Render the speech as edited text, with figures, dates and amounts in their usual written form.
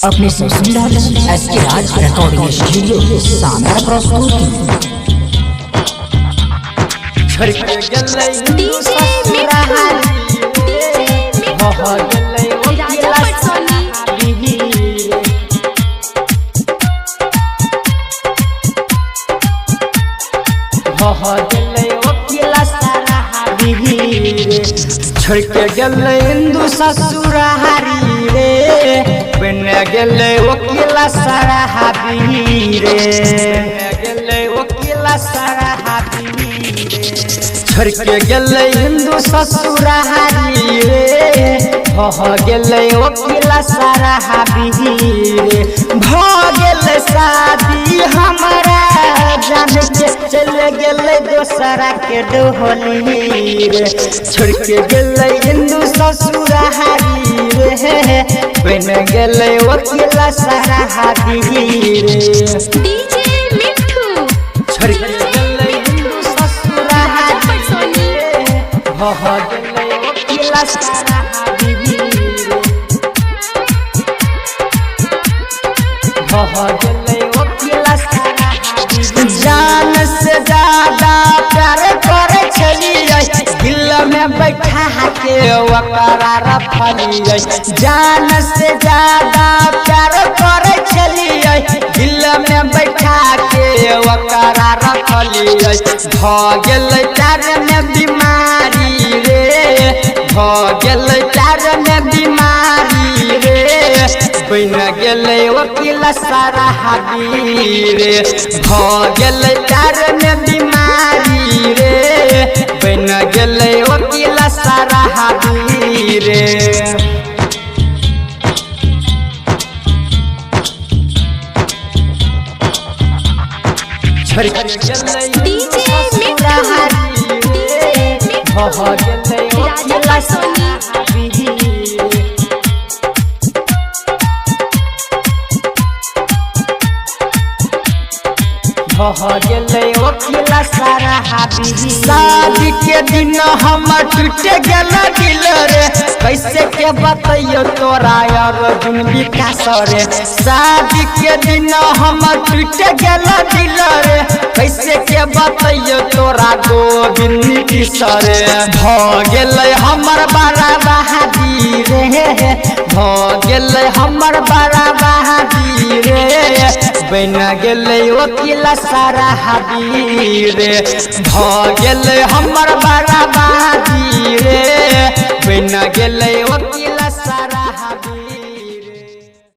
अपने से सुंदर एसके राज रिकॉर्डिंग स्टूडियो शानदार प्रस्तुति छोड़ के गले हिंदू ससुरारी रे बन गले वकीला सारा हाबी रे गले वकीला सारा हाबी रे छोड़ के गले हिंदू ससुरारी रे हो गले वकीला सारा हाबी रे भ गले शादी हमारा जान के चले गले दोसरा के डोहली रे छोड़ के गले हिंदू ससुरारी रे बन गले वकीला सारा हाबी रे डीजे मिठू छोड़ के गले हिंदू ससुरारी हो गले वकीला सारा हाबी रे हो गले वकीला सारा जान से ज्यादा प्यार करे छलिए दिल में बैठा के वकरा रखलिए जान से ज्यादा प्यार करे छलिए दिल में बैठा के वकरा रखलिए भ गेल प्यार में बीमारी रे भ गेल प्यार में बीमारी रे बन गेले वकीला सारा हाबी रे भ गेले प्यार में बीमारी रे बन गेले वकीला सारा हाबी रे छोड़ के गेले डीजे मिठू भ गेले वकीला सारा हाबी रे हो गेले वकीला सारा हाबी शादी के दिन हम टूट गेल दिल रे कैसे के बतइयो तोरा अर्जुन विकास रे शादी के दिन हम टूट गेल दिल रे कैसे के बतइयो तोरा गोविंद नीतीश रे भ गेले हमर बड़ा बहादी रे भ गेले हमर बड़ा बहादी रे बन गेले वकीला सारा हाबी रे भ गेले हमर बड़ा बहादी रे बन गेले वकीला सारा